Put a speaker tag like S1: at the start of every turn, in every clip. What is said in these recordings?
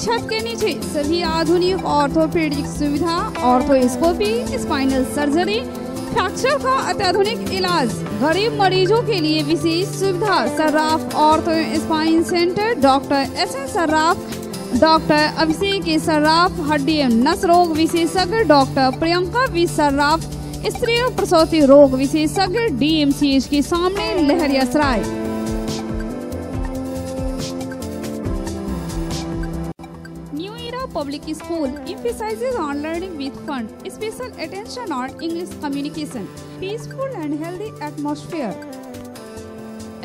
S1: छत के नीचे सभी आधुनिक ऑर्थोपेडिक सुविधा, ऑर्थोस्कोपी, स्पाइनल सर्जरी, फ्रैक्चर का अत्याधुनिक इलाज, गरीब मरीजों के लिए विशेष सुविधा। Sarraf ortho spine centre, doctor S N. Sarraf, doctor Abhishek Sarraf, हड्डी एवं नस रोग विशेषज्ञ, डॉक्टर प्रियंका वी सर्राफ, स्त्री और प्रसूति रोग विशेषज्ञ, DMCH के सामने, Laheriasarai. New era public school emphasizes on learning with fun, special attention on English communication, peaceful and healthy atmosphere,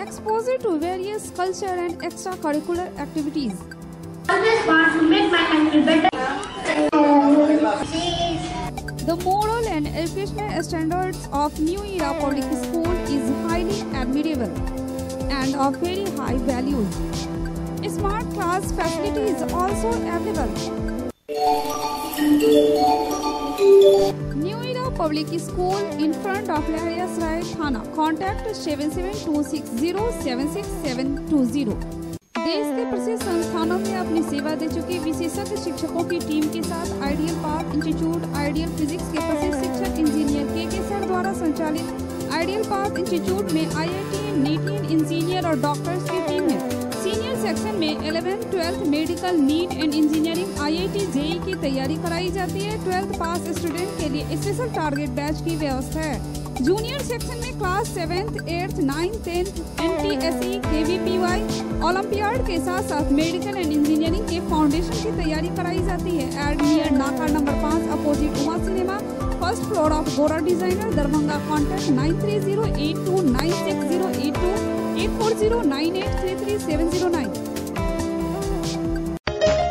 S1: exposure to various culture and extracurricular activities.
S2: Always want to make my country better.
S1: The moral and educational standards of New Era Public School is highly admirable and of very high values. Smart class facility is also available. New Era Public School in front of Lehriyasaray Thana. Contact 7726076720. देश के प्रसिद्ध संस्थानों में अपनी सेवा दे चुके विशेषज्ञ शिक्षकों की टीम के साथ ideal path institute, ideal physics के प्रसिद्ध शिक्षक इंजीनियर के सर द्वारा संचालित आइडियल पाथ इंस्टीट्यूट में IIT, NEET इंजीनियर और डॉक्टर्स की टीम है। सीनियर सेक्शन में 11th, 12th medical, neat and engineering, IIT, JEE की तैयारी कराई जाती है। 12th पास स्टूडेंट के लिए स्पेशल टारगेट बैच की व्यवस्था है। जूनियर सेक्शन में class 7th, 8th, 9th, 10th, NTSE, KVPY, Olympiad के साथ साथ मेडिकल एंड इंजीनियरिंग के फाउंडेशन की तैयारी कराई जाती है। एड नियर नाका number 5 opposite Uma cinema, first floor of Gora designer, Darbhanga. Contact 9308296082 8409833709।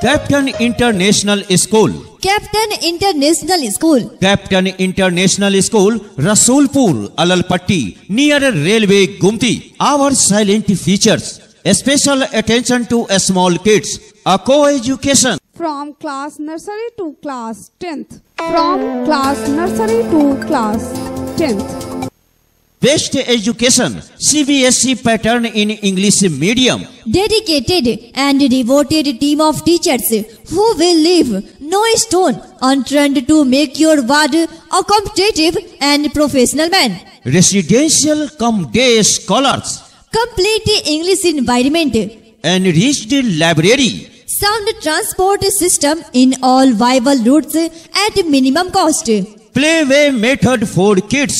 S3: Captain international school,
S4: captain international school,
S3: captain international school, Rasulpur, Alalpatti, near railway, Gumti. Our silent features, special attention to small kids, a co-education.
S1: From class nursery to class 10th. From class nursery to class 10th.
S3: Best education, CBSE pattern in English medium.
S4: Dedicated and devoted team of teachers who will leave no stone unturned to make your ward a competitive and professional man.
S3: Residential cum day scholars.
S4: Complete English environment.
S3: Enriched library.
S4: Sound transport system in all viable routes at minimum cost.
S3: Playway method for kids.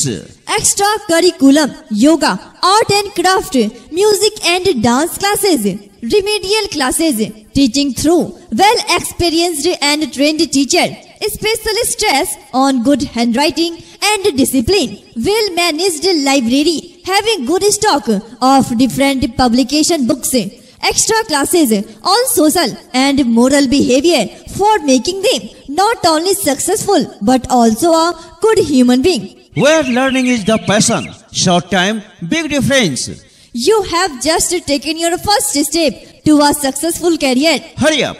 S4: Extra curriculum, yoga, art and craft, music and dance classes, remedial classes, teaching through well experienced and trained teacher, special stress on good handwriting and discipline, well managed library having good stock of different publication books, extra classes on social and moral behavior for making them not only successful but also a good human being.
S3: Where learning is the passion, short time, big difference.
S4: You have just taken your first step to a successful career.
S3: Hurry up,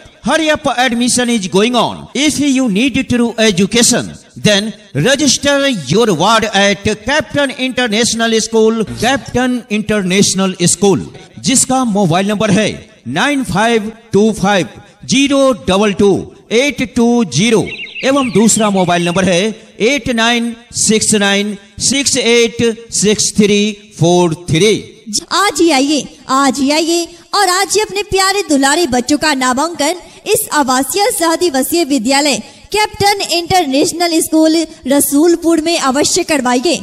S3: admission is going on. If you need true education, then register your ward at Captain International School, Captain International School, जिसका mobile number है 9525022820 एवं दूसरा mobile number है 8969686343।
S4: आज ही आइए और आज ही अपने प्यारे दुलारे बच्चों का नामांकन इस आवासीय सहदिवसीय विद्यालय कैप्टन इंटरनेशनल स्कूल रसूलपुर में अवश्य करवाइए।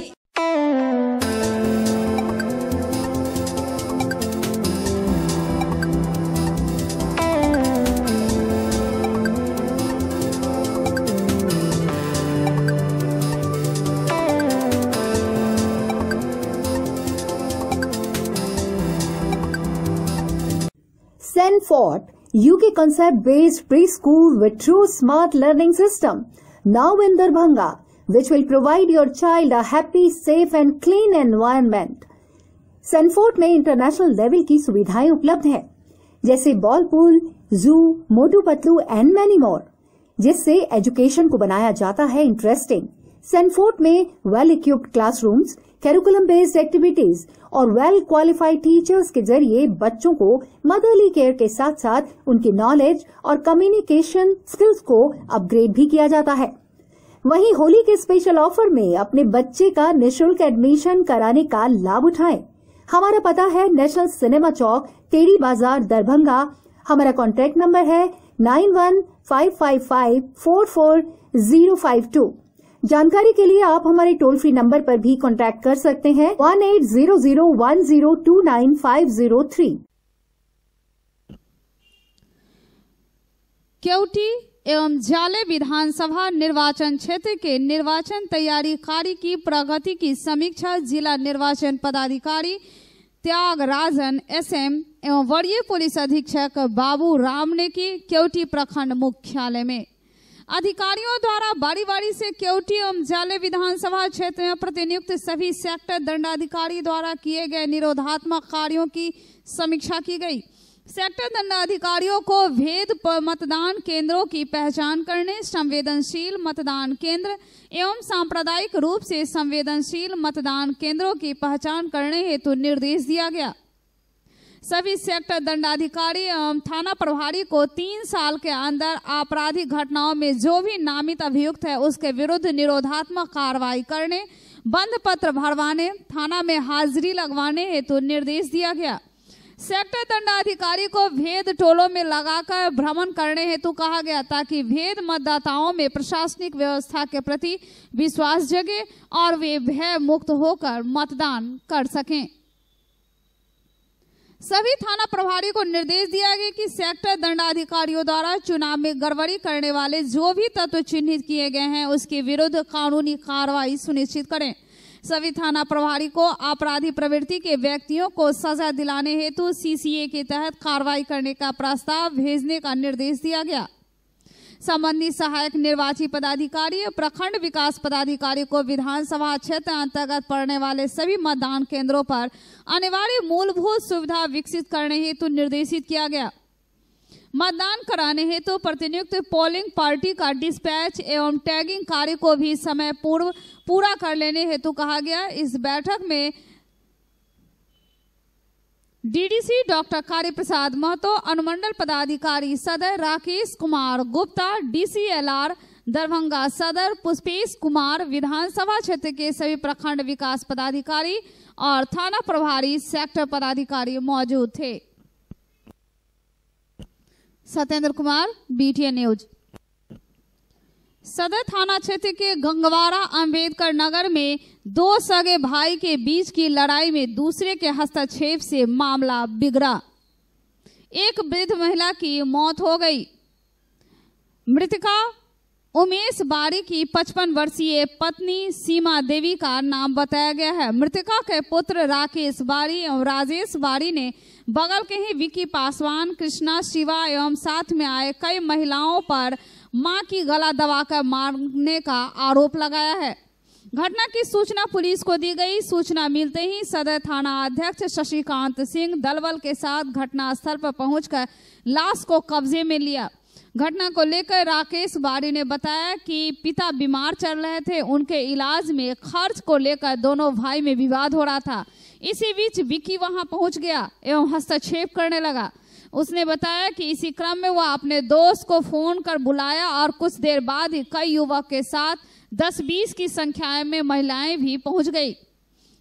S5: Sanford, UK concept-based preschool with true smart learning system, now in Darbhanga, which will provide your child a happy, safe and clean environment. Sanford में इंटरनेशनल लेवल की सुविधाएं उपलब्ध है, जैसे बॉल पूल, जू, Motu Patlu and many more, जिससे education को बनाया जाता है इंटरेस्टिंग। Sanford में well equipped classrooms, curriculum based activities और वेल क्वालिफाइड टीचर्स के जरिए बच्चों को मदरली केयर के साथ साथ उनकी नॉलेज और कम्युनिकेशन स्किल्स को अपग्रेड भी किया जाता है। वहीं होली के स्पेशल ऑफर में अपने बच्चे का निःशुल्क एडमिशन कराने का लाभ उठाएं। हमारा पता है नेशनल सिनेमा चौक, टेढ़ी बाजार, दरभंगा। हमारा कॉन्टैक्ट नंबर है 9155544052। जानकारी के लिए आप हमारे टोल फ्री नंबर पर भी कॉन्टैक्ट कर सकते हैं 180010295003।
S1: केवटी एवं जाले विधानसभा निर्वाचन क्षेत्र के निर्वाचन तैयारी कार्य की प्रगति की समीक्षा जिला निर्वाचन पदाधिकारी त्यागराजन SM एवं वरीय पुलिस अधीक्षक बाबू राम ने की केवटी प्रखंड मुख्यालय में। अधिकारियों द्वारा बारी बारी से केवटी एवं जाले विधानसभा क्षेत्र में प्रतिनियुक्त सभी सेक्टर दंडाधिकारी द्वारा किए गए निरोधात्मक कार्यों की समीक्षा की गई। सेक्टर दंडाधिकारियों को भेद मतदान केंद्रों की पहचान करने, संवेदनशील मतदान केंद्र एवं सांप्रदायिक रूप से संवेदनशील मतदान केंद्रों की पहचान करने हेतु निर्देश दिया गया। सभी सेक्टर दंडाधिकारी एवं थाना प्रभारी को 3 साल के अंदर आपराधिक घटनाओं में जो भी नामित अभियुक्त है उसके विरुद्ध निरोधात्मक कार्रवाई करने, बंद पत्र भरवाने, थाना में हाजिरी लगवाने हेतु निर्देश दिया गया। सेक्टर दंडाधिकारी को भेद टोलों में लगाकर भ्रमण करने हेतु कहा गया ताकि भेद मतदाताओं में प्रशासनिक व्यवस्था के प्रति विश्वास जगे और वे भय मुक्त होकर मतदान कर सकें। सभी थाना प्रभारी को निर्देश दिया गया कि सेक्टर दंडाधिकारियों द्वारा चुनाव में गड़बड़ी करने वाले जो भी तत्व चिन्हित किए गए हैं उसके विरुद्ध कानूनी कार्रवाई सुनिश्चित करें। सभी थाना प्रभारी को अपराधी प्रवृत्ति के व्यक्तियों को सजा दिलाने हेतु CCA के तहत कार्रवाई करने का प्रस्ताव भेजने का निर्देश दिया गया। संबंधित सहायक निर्वाची पदाधिकारी और प्रखंड विकास पदाधिकारी को विधानसभा क्षेत्र अंतर्गत पड़ने वाले सभी मतदान केंद्रों पर अनिवार्य मूलभूत सुविधा विकसित करने हेतु निर्देशित किया गया। मतदान कराने हेतु प्रतिनियुक्त पोलिंग पार्टी का डिस्पैच एवं टैगिंग कार्य को भी समय पूर्व पूरा कर लेने हेतु कहा गया। इस बैठक में DDC डॉक्टर कार्य प्रसाद महतो, अनुमंडल पदाधिकारी सदर राकेश कुमार गुप्ता, DCLR दरभंगा सदर पुष्पेश कुमार, विधानसभा क्षेत्र के सभी प्रखंड विकास पदाधिकारी और थाना प्रभारी सेक्टर पदाधिकारी मौजूद थे। Satyendra Kumar, BTN news. सदर थाना क्षेत्र के गंगवारा अंबेडकर नगर में 2 सगे भाई के बीच की लड़ाई में दूसरे के हस्तक्षेप से मामला बिगड़ा। एक वृद्ध महिला की मौत हो गई। मृतका उमेश बारी की 55 वर्षीय पत्नी सीमा देवी का नाम बताया गया है। मृतका के पुत्र राकेश बारी एवं राजेश बारी ने बगल के ही विकी पासवान, कृष्णा, शिवा एवं साथ में आए कई महिलाओं पर मां की गला दबाकर मारने का आरोप लगाया है। घटना की सूचना पुलिस को दी गई। सूचना मिलते ही सदर थाना अध्यक्ष शशिकांत सिंह दलबल के साथ घटनास्थल पर पहुंचकर लाश को कब्जे में लिया। घटना को लेकर राकेश बारी ने बताया कि पिता बीमार चल रहे थे, उनके इलाज में खर्च को लेकर दोनों भाई में विवाद हो रहा था। इसी बीच विकी वहां पहुंच गया एवं हस्तक्षेप करने लगा। उसने बताया कि इसी क्रम में वह अपने दोस्त को फोन कर बुलाया और कुछ देर बाद ही कई युवक के साथ 10-20 की संख्या में महिलाएं भी पहुंच गई।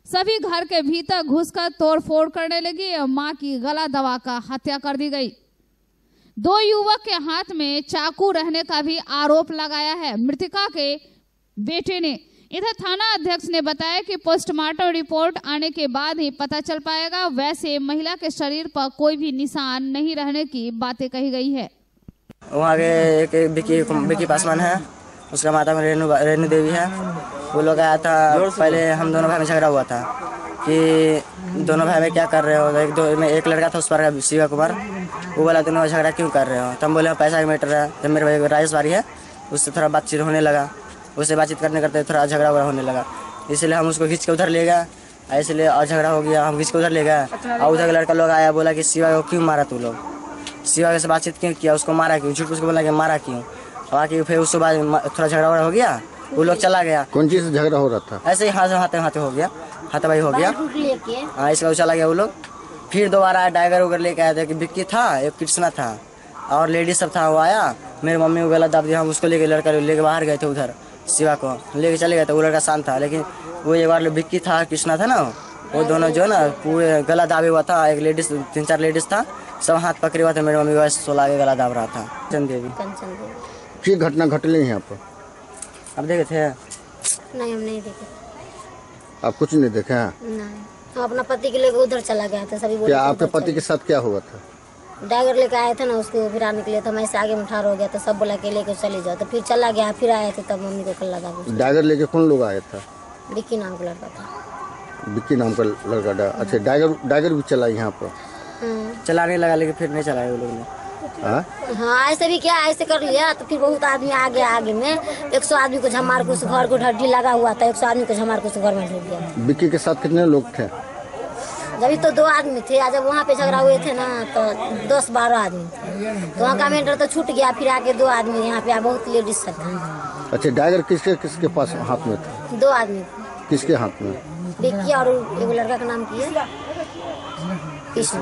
S1: सभी घर के भीतर घुसकर तोड़फोड़ करने लगी एवं मां की गला दबाकर हत्या कर दी गई। 2 युवक के हाथ में चाकू रहने का भी आरोप लगाया है मृतका के बेटे ने। इधर थाना अध्यक्ष ने बताया कि पोस्टमार्टम रिपोर्ट आने के बाद ही पता चल पाएगा। वैसे महिला के शरीर पर कोई भी निशान नहीं रहने की बातें कही गई है।
S6: वहाँ के एक विकी पासवान है, उसका माता में रेणु देवी है। वो लोग आया था, पहले हम दोनों भाई में झगड़ा हुआ था कि दोनों भाई में क्या कर रहे हो। एक लड़का था उस पर शिवा कुमार, वो बोला दोनों झगड़ा क्यों कर रहे हो। तो हम बोले पैसा का मैटर है। जब मेरे भाई राजेश बारी है उससे थोड़ा बातचीत होने लगा, उससे बातचीत करते थोड़ा झगड़ा होने लगा, इसलिए हम उसको खींच के उधर ले गए। इसलिए और झगड़ा हो गया, हम खींच के उधर ले गए। और उधर लड़का लोग आया, बोला कि शिवा को क्यों मारा, तू लोग शिवा से बातचीत क्यों किया, उसको मारा क्यों, झूठ उसको बोला कि मारा क्यों। बाकी फिर उसके बाद थोड़ा झगड़ा हो गया। वो लोग चला गया।
S7: कौन चीज से झगड़ा हो रहा था?
S6: ऐसे ही हाथ हो गया, हाथापाई हो गया। हाँ, इसका चला गया वो लोग। फिर दोबारा टाइगर वगैरह लेके आए थे कि विक्की था, एक कृष्णा था और लेडीज सब था। वो आया, मेरी मम्मी को गला दाब दिया। हम उसको लेके लड़का लेके बाहर गए थे, उधर शिवा को लेके चले गए थे। वो लड़का शांत था, लेकिन वो एक बार विक्की था, कृष्णा था ना, वो दोनों जो ना पूरे गला दाबे हुआ था। एक लेडीज, 3-4 लेडीज था, सब हाथ पकड़े हुआ था। मेरी मम्मी को सोला के गला दाब रहा था। कंचन देवी।
S7: क्या घटना घटली यहाँ पर?
S6: आप देखे थे?
S8: नहीं, हम नहीं देखे।
S7: आप कुछ नहीं देखे हैं?
S8: नहीं, हम अपना पति के लेकर उधर चला गया था। सभी
S7: क्या आपके पति के साथ क्या हुआ था?
S8: डाइगर लेकर आए थे ना, उसको गिराने के लिए था। मैं से आगे में ठाड़ हो गया था, सब बोला के लेकर चले जाओ, तो फिर चला गया। फिर आए थे तब मम्मी को कल लगा।
S7: डाइगर लेके कौन लोग आया था?
S8: विक्की नाम का लड़का था।
S7: विक्की नाम का लड़का। अच्छा, डाइगर भी चला यहाँ पर?
S6: चलाने लगा, लेकिन फिर नहीं चलाया वो लोग ने।
S8: हाँ, ऐसे भी क्या, ऐसे कर लिया तो फिर बहुत आदमी आ गया। आगे में 100 आदमी को झमार को उस घर को ढड्डी लगा हुआ था। 100 आदमी को झमार को उस घर में ढूंढ गया।
S7: विक्की के साथ कितने लोग थे?
S8: जब तो 2 आदमी थे। जब वहाँ पे झगड़ा हुए थे ना, तो 10-12 आदमी थे। तो वहाँ का मेंटर तो छूट गया। फिर आके 2 आदमी यहाँ पे बहुत लेडीज सब था।
S7: अच्छा, डाइगर किसके पास हाथ में था?
S8: 2 आदमी।
S7: किसके हाथ में?
S8: विक्की और एक लड़का का नाम की है कृष्ण।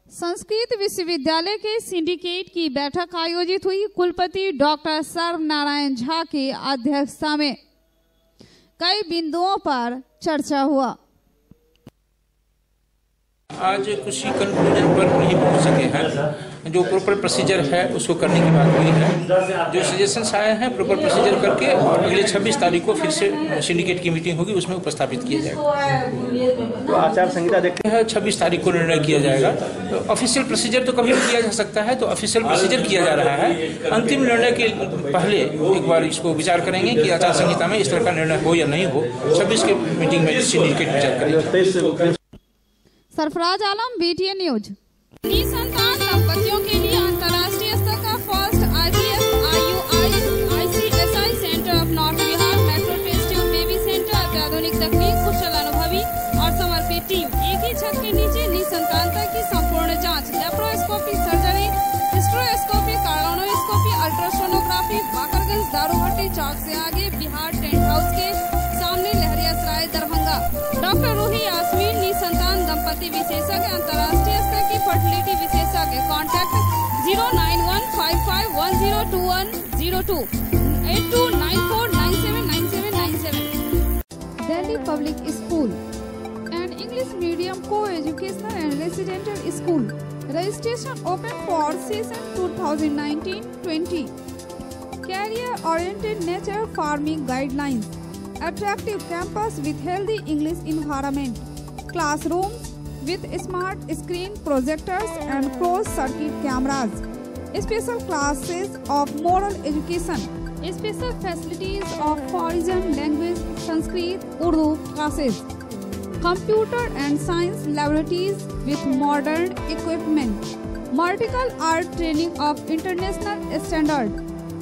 S1: संस्कृत विश्वविद्यालय के सिंडिकेट की बैठक आयोजित हुई। कुलपति डॉक्टर सर्व नारायण झा की अध्यक्षता में कई बिंदुओं पर चर्चा हुआ।
S9: आज कुछ कंक्लूजन पर नहीं पहुंच सके हैं। जो प्रॉपर प्रोसीजर है उसको करने की बात हुई है। जो सजेशंस आए हैं प्रॉपर प्रोसीजर करके अगले 26 तारीख को फिर से सिंडिकेट की मीटिंग होगी, उसमें उपस्थापित किया जाएगा।
S10: तो आचार संहिता देखते
S9: हैं 26 तारीख को निर्णय किया जाएगा। तो ऑफिशियल प्रोसीजर तो कभी भी किया जा सकता है, तो ऑफिशियल प्रोसीजर किया जा रहा है। अंतिम निर्णय के पहले एक बार इसको विचार करेंगे कि आचार संहिता में इस तरह का निर्णय हो या नहीं हो। 26 के मीटिंग में सिंडिकेट विचार करेगा।
S1: Sarfaraz Alam, BTN news. निसंतान दंपतियों के लिए अंतर्राष्ट्रीय स्तर का first IVF IUI ICSI centre of north Bihar metro test tube baby centre. अत्याधुनिक तकनीक, कुशल अनुभवी और समर्पित टीम, एक ही छत के नीचे निसंतानता की संपूर्ण जांच, laparoscopy surgery, hysteroscopy, cardioscopy, ultrasonography. Bakarganj Darubhatti चौक से आगे, बिहार टेंट हाउस के सामने, लहरियासराय, दरभंगा। डॉक्टर रूही यास्मीन, निसंतान दंपति विशेषज्ञ, अंतर्राष्ट्रीय स्तर की फर्टिलिटी विशेषज्ञ। Contact 09155102102 8294979797। Delhi public school and English medium coeducational and residential school. Registration open for session 2019-20। Career oriented nature farming guidelines. Attractive campus with healthy English environment. Classrooms with smart screen projectors and closed-circuit cameras. Special classes of moral education. Special facilities of foreign language, Sanskrit, Urdu classes. Computer and science laboratories with modern equipment. Martial art training of international standard.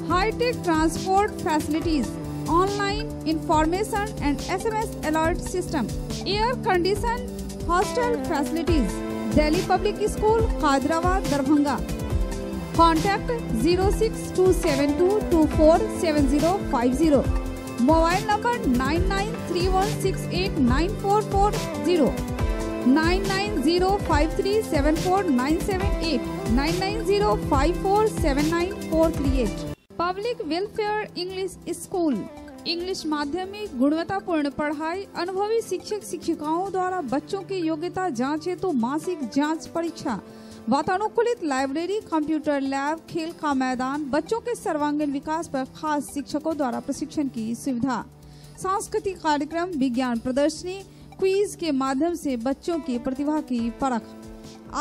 S1: High-tech transport facilities. Online information and SMS alert system. Air conditioned hostel facilities. Delhi Public School, Khadrawad, Darbhanga. Contact 06272247050. Mobile number 9931689440. 9905374978. 9905479438. Public welfare English school. English माध्यमिक गुणवत्तापूर्ण पढ़ाई, अनुभवी शिक्षक शिक्षिकाओं द्वारा बच्चों की योग्यता जांच हेतु मासिक जांच परीक्षा, वातानुकूलित लाइब्रेरी, कंप्यूटर लैब, खेल का मैदान, बच्चों के सर्वांगीण विकास पर खास शिक्षकों द्वारा प्रशिक्षण की सुविधा, सांस्कृतिक कार्यक्रम, विज्ञान प्रदर्शनी, क्विज के माध्यम से बच्चों की प्रतिभा की परख।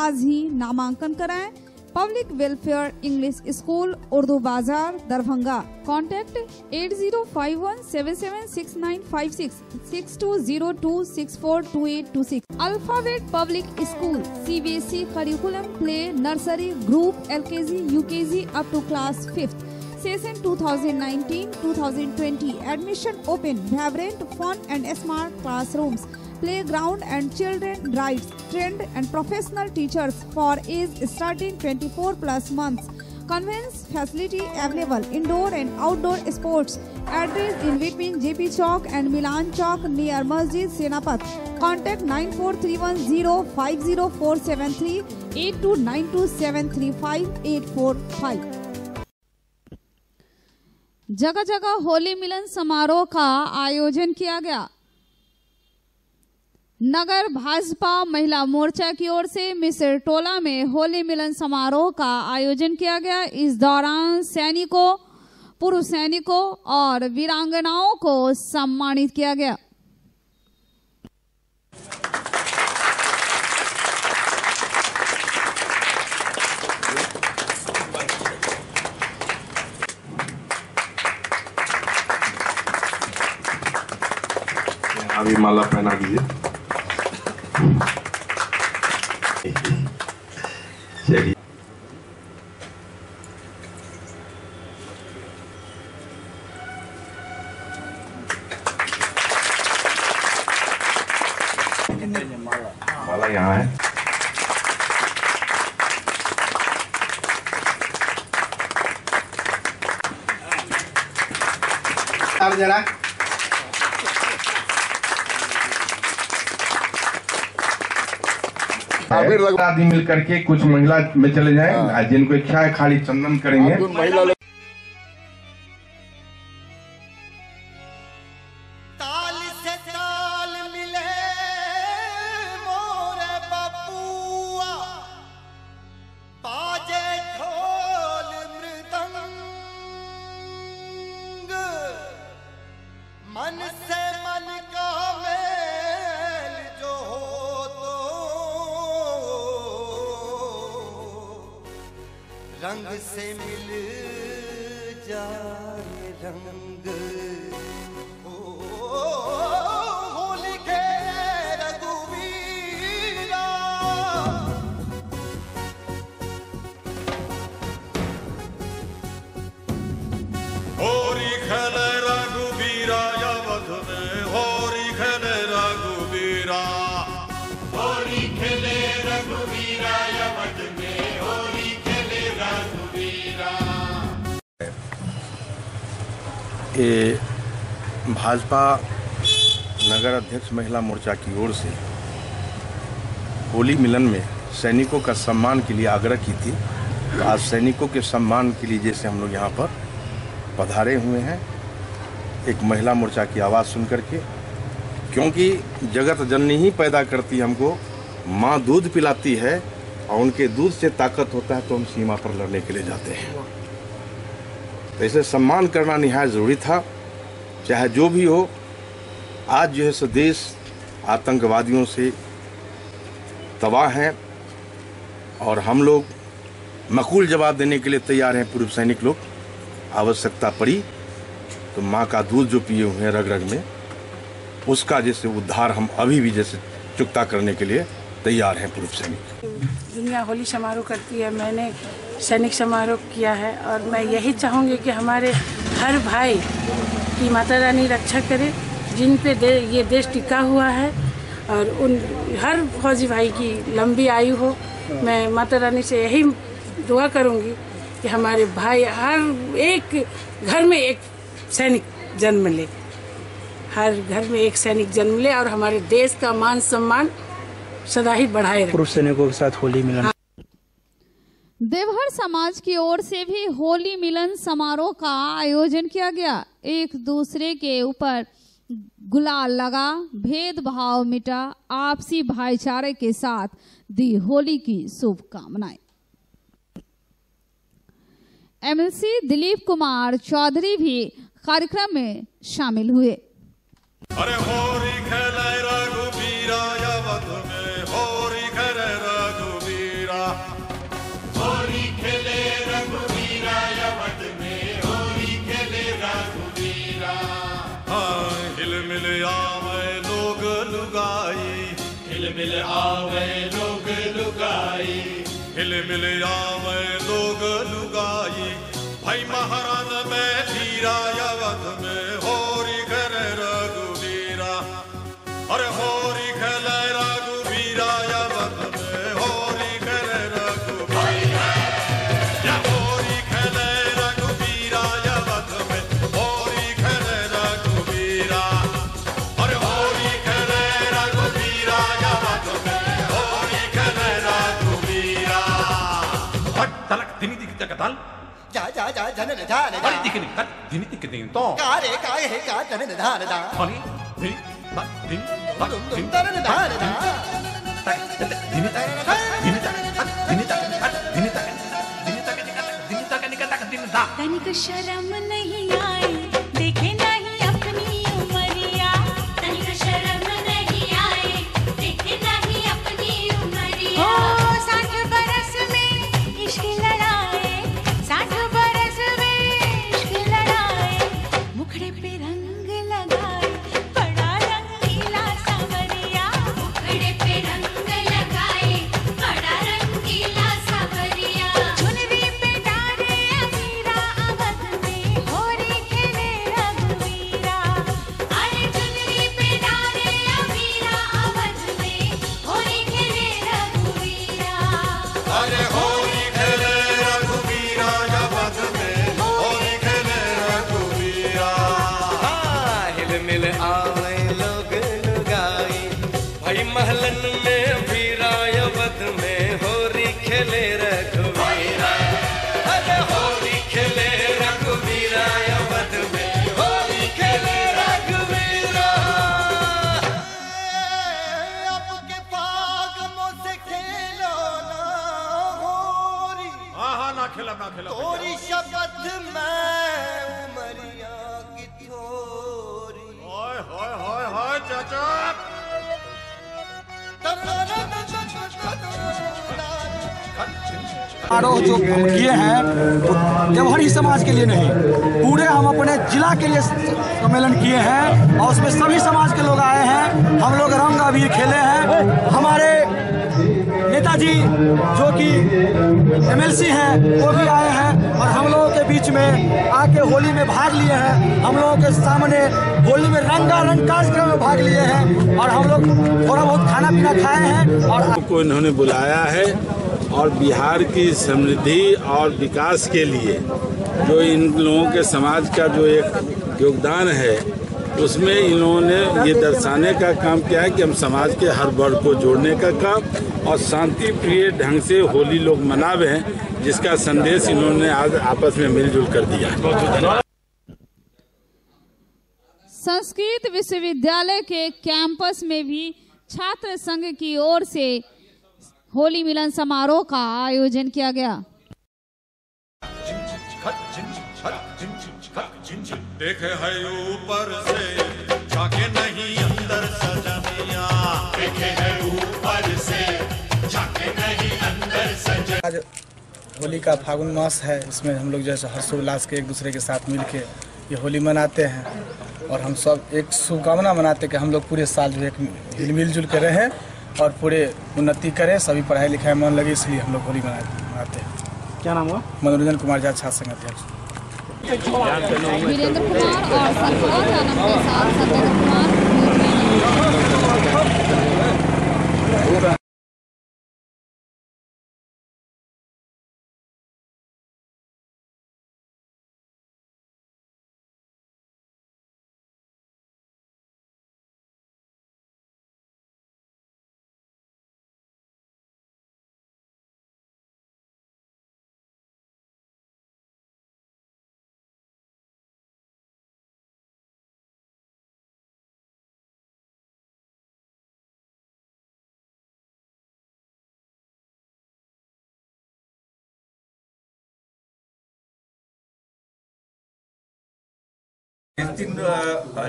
S1: आज ही नामांकन कराएं। पब्लिक वेलफेयर इंग्लिश स्कूल, उर्दू बाजार, Darbhanga. Contact 8051776956 6202642826। Alphabet public school, CBSE curriculum, play, nursery, group, LKG, UKG up to class 5th। Session 2019-2020. Admission open. Vibrant, fun and smart classrooms. Playground and children rides. Trained and professional teachers for age starting 24+ months. Convenience facility available indoor and outdoor sports. Address in between JP Chowk and Milan Chowk near Masjid Senapat. Contact 9431050473 8292735845. जगह जगह होली मिलन समारोह का आयोजन किया गया। नगर भाजपा महिला मोर्चा की ओर से मिस्र टोला में होली मिलन समारोह का आयोजन किया गया। इस दौरान सैनिकों, पूर्व सैनिकों और वीरांगनाओं को सम्मानित किया गया।
S10: अभी माला पहना दीजिए। चलिए माला यहाँ है। जरा आदमी मिल करके कुछ महिला में चले जाएं, जिनको इच्छा है खाली चंदन करेंगे।
S11: ताल से ताल मिले मोरे बबुआ, बाजे ढोल मृदंग, मन से मन का मेल जो हो रंग से मिल जाए रंग, होली खेले रघुवीरा।
S12: होली खेले रघुवीरा अवध में, होली खेले रघुवीरा, होली खेले रघुवीरा अवध में, होली
S10: ये भाजपा नगर अध्यक्ष महिला मोर्चा की ओर से होली मिलन में सैनिकों का सम्मान के लिए आग्रह की थी। तो आज सैनिकों के सम्मान के लिए जैसे हम लोग यहाँ पर पधारे हुए हैं, एक महिला मोर्चा की आवाज़ सुन करके, क्योंकि जगत जननी ही पैदा करती हमको, माँ दूध पिलाती है और उनके दूध से ताकत होता है तो हम सीमा पर लड़ने के लिए जाते हैं। तो इसे सम्मान करना निहायत ज़रूरी था। चाहे जो भी हो, आज जो है सो देश आतंकवादियों से तबाह हैं और हम लोग मकूल जवाब देने के लिए तैयार हैं। पूर्व सैनिक लोग, आवश्यकता पड़ी तो माँ का दूध जो पिए हुए हैं रग रग में, उसका जैसे उद्धार हम अभी भी जैसे चुकता करने के लिए तैयार हैं पूर्व सैनिक।
S13: दुनिया होली समारोह करती है, मैंने सैनिक समारोह किया है और मैं यही चाहूँगी कि हमारे हर भाई की माता रानी रक्षा करे, जिन पे ये देश टिका हुआ है, और उन हर फौजी भाई की लंबी आयु हो। मैं माता रानी से यही दुआ करूँगी कि हमारे भाई हर एक घर में एक सैनिक जन्म ले, हर घर में एक सैनिक जन्म ले और हमारे देश का मान सम्मान सदा ही बढ़ाए रहे।
S14: पूर्व सैनिकों के साथ होली मिलन।
S1: देवहर समाज की ओर से भी होली मिलन समारोह का आयोजन किया गया। एक दूसरे के ऊपर गुलाल लगा, भेदभाव मिटा, आपसी भाईचारे के साथ दी होली की शुभकामनाएं। एमएलसी दिलीप कुमार चौधरी भी कार्यक्रम में शामिल हुए।
S12: अरे होली खेले रघुवीरा अवध में, होली खेले रघुवीरा, होली खेले रघुवीरा अवध में, होली खेले रघुवीरा। हाँ, हिल मिल आवे लोग लुगाई, हिल मिल आवे लोग लुगाई, हिल मिल आवे लोग लुगाई। भाई महाराज में धीरा अवध में, होली खेले रघुवीरा, अरे होली खेले रघुवीरा अवध में, होली खेले रघुवीरा, या होली कल
S11: जा जा जा जनन धान दा
S12: अरे दिखने कल दिनी दिख दिन तो
S11: कारे काहे हे का जनन धान दा
S12: हनी दिनी बा दिन बा दिन
S11: जनन धान दा
S12: दिनी तक दिनी तक दिनी तक दिनी तक दिनी तक दिनी तक निकल तक दिन दा
S14: तनिक शर्म नहीं आए देखे नहीं अपनी उमरिया तनिक शर्म नहीं आए देखे नहीं अपनी उमरिया 60 बरस में इश्क लड़ाए 60 बरस में इश्क लड़ाए मुखड़े पे रंग लगाए बड़ा रंगीला सांवरिया मुखड़े पे रंग लगाए बड़ा रंगीला सांवरिया चुनरी पे डाले अमीरा अवध में होरी खेले रघुवीरा अरे चुनरी पे डाले अमीरा अवध में होरी खेले रघुवीरा
S12: अरे होली खेले रघुवीरा अवध में होली खेले रघुवीरा
S11: हिल मिल आए लोग लुगाई भाई महलन में वीरा अवध में होरी खेले रघुवीरा अरे होली खेले रघुवीरा अवध में होली खेले रघुवीरा अब के फागमों से खेलो ना होरी
S12: हाँ ना खेला
S11: तोरी शपथ में उमरिया की थोरी
S12: हाय हाय हाय हाय चाचा
S15: आरोह जो हम किए हैं वो देवहरी समाज के लिए नहीं, पूरे हम अपने जिला के लिए सम्मेलन किए हैं और उसमें सभी समाज के लोग आए हैं। हम लोग रंग अबीर खेले हैं। हमारे नेताजी जो कि MLC हैं वो भी आए हैं और हम लोगों के बीच में आके होली में भाग लिए हैं। हम लोगों के सामने होली में रंगारंग कार्यक्रम में भाग लिए हैं और हम लोग थोड़ा बहुत खाना पीना खाए हैं और
S16: को इन्होंने बुलाया है और बिहार की समृद्धि और विकास के लिए जो इन लोगों के समाज का जो एक योगदान है उसमें इन्होंने ये दर्शाने का काम किया है कि हम समाज के हर वर्ग को जोड़ने का काम और शांति प्रिय ढंग से होली लोग मनावे हैं, जिसका संदेश इन्होंने आज आपस में मिलजुल कर दिया है।
S1: संस्कृत विश्वविद्यालय के कैंपस में भी छात्र संघ की ओर से होली मिलन समारोह का आयोजन किया गया।
S12: देखे है ऊपर से झाके नहीं अंदर सजनिया देखे है ऊपर से झाके नहीं अंदर सजनिया।
S17: आज होली का फागुन मास है, इसमें हम लोग जैसे हर्षोल्लास के एक दूसरे के साथ मिलके ये होली मनाते हैं और हम सब एक शुभकामना मनाते हैं कि हम लोग पूरे साल जो एक मिलजुल कर रहें और पूरे उन्नति करें, सभी पढ़ाई लिखाई मन लगे, इसलिए हम लोग होली मनाते हैं। क्या नाम हुआ? मनोरंजन कुमार झा, छात्र संघ अध्यक्ष।
S1: वीरेंद्र कुमार और सरफराज आलम के साथ सत्येंद्र कुमार।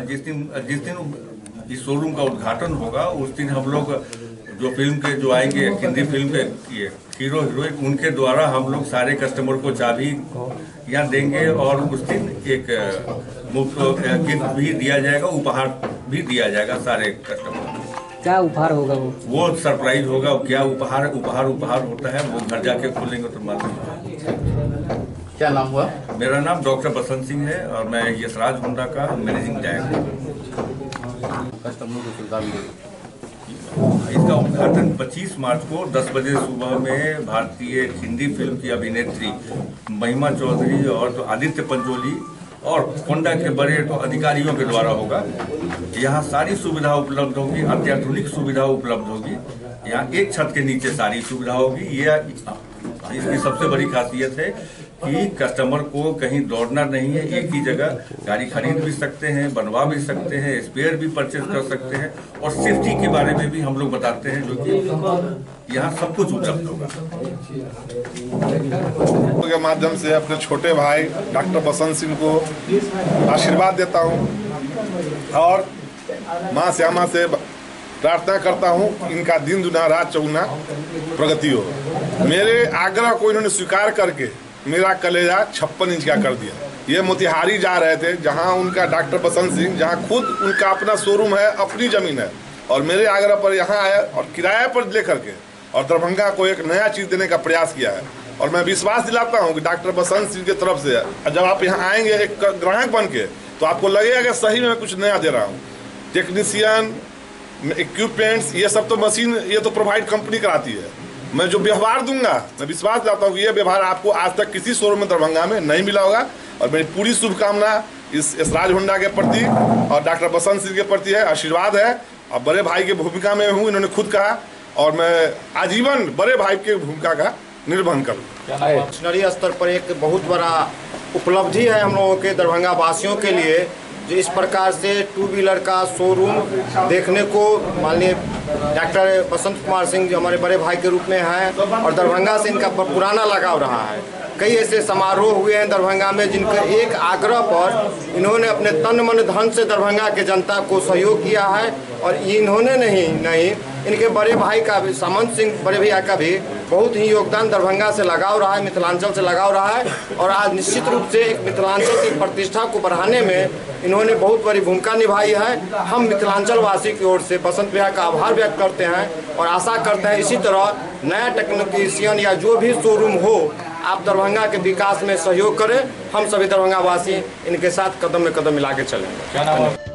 S10: जिस दिन इस शोरूम का उद्घाटन होगा उस दिन हम लोग जो फिल्म के जो आएंगे हिंदी फिल्म के हीरो हीरोइन उनके द्वारा हम लोग सारे कस्टमर को चाबी यहाँ देंगे और उस दिन एक मुफ्त गिफ्ट भी दिया जाएगा, उपहार भी दिया जाएगा सारे कस्टमर को।
S18: क्या उपहार होगा? वो
S10: सरप्राइज होगा। क्या उपहार होता है वो घर जाके खोलेंगे तो मालूम।
S7: क्या नाम हुआ?
S10: मेरा नाम डॉक्टर बसंत सिंह है और मैं यशराज होंडा का मैनेजिंग डायरेक्टर।
S7: कस्टमर को सुविधा मिलेगी।
S10: इसका उद्घाटन 25 मार्च को 10 बजे सुबह में भारतीय हिंदी फिल्म की अभिनेत्री महिमा चौधरी और तो आदित्य पंचोली और होंडा के बड़े तो अधिकारियों के द्वारा होगा। यहाँ सारी सुविधा उपलब्ध होगी, अत्याधुनिक सुविधा उपलब्ध होगी। यहाँ एक छत के नीचे सारी सुविधा होगी। ये इसकी सबसे बड़ी खासियत है
S18: कि कस्टमर को कहीं दौड़ना नहीं है, एक ही जगह गाड़ी खरीद भी सकते हैं, बनवा भी सकते हैं, स्पेयर भी परचेज कर सकते हैं और सेफ्टी के बारे में भी हम लोग बताते हैं, जो कि यहाँ सब कुछ उपलब्ध होगा।
S19: के माध्यम से अपने छोटे भाई डॉक्टर बसंत सिंह को आशीर्वाद देता हूँ और माँ श्यामा से प्रार्थना करता हूँ कि इनका दिन दुना रात चौगुना प्रगति हो। मेरे आग्रह को इन्होंने स्वीकार करके मेरा कलेजा 56 इंच का कर दिया। ये मोतिहारी जा रहे थे, जहाँ उनका डॉक्टर बसंत सिंह, जहाँ खुद उनका अपना शोरूम है, अपनी जमीन है, और मेरे आग्रह पर यहाँ आए और किराए पर लेकर के और दरभंगा को एक नया चीज देने का प्रयास किया है। और मैं विश्वास दिलाता हूँ कि डॉक्टर बसंत सिंह की तरफ से जब आप यहाँ आएंगे एक ग्राहक बन के, तो आपको लगेगा कि सही में मैं कुछ नया दे रहा हूँ। टेक्नीशियन, इक्विपमेंट्स, ये सब तो मशीन ये तो प्रोवाइड कंपनी कराती है। मैं जो व्यवहार दूंगा, मैं विश्वास दिलाता हूँ कि ये व्यवहार आपको आज तक किसी शोरूम में दरभंगा में नहीं मिला होगा। और मेरी पूरी शुभकामना इस राज होंडा के प्रति और डॉक्टर बसंत सिंह के प्रति है, आशीर्वाद है। और बड़े भाई की भूमिका में हूँ, इन्होंने खुद कहा, और मैं आजीवन बड़े भाई की भूमिका का निर्वहन करूँ।
S20: नेशनली स्तर पर एक बहुत बड़ा उपलब्धि है हम लोगों के दरभंगा वासियों के लिए, जो इस प्रकार से 2 व्हीलर का शोरूम देखने को माननीय डॉक्टर बसंत कुमार सिंह जो हमारे बड़े भाई के रूप में हैं और दरभंगा से इनका पुराना लगाव रहा है। कई ऐसे समारोह हुए हैं दरभंगा में जिनके एक आग्रह पर इन्होंने अपने तन मन धन से दरभंगा के जनता को सहयोग किया है। और इन्होंने नहीं इनके बड़े भाई का भी, सामंत सिंह बड़े भैया का भी बहुत ही योगदान दरभंगा से लगाव रहा है, मिथिलांचल से लगाव रहा है। और आज निश्चित रूप से एक मिथिलांचल की प्रतिष्ठा को बढ़ाने में इन्होंने बहुत बड़ी भूमिका निभाई है। हम मिथिलांचल वासी की ओर से बसंत भैया का आभार व्यक्त करते हैं और आशा करते हैं इसी तरह नया टेक्नीशियन या जो भी शोरूम हो, आप दरभंगा के विकास में सहयोग करें। हम सभी दरभंगा वासी इनके साथ कदम में कदम मिला के चलेंगे।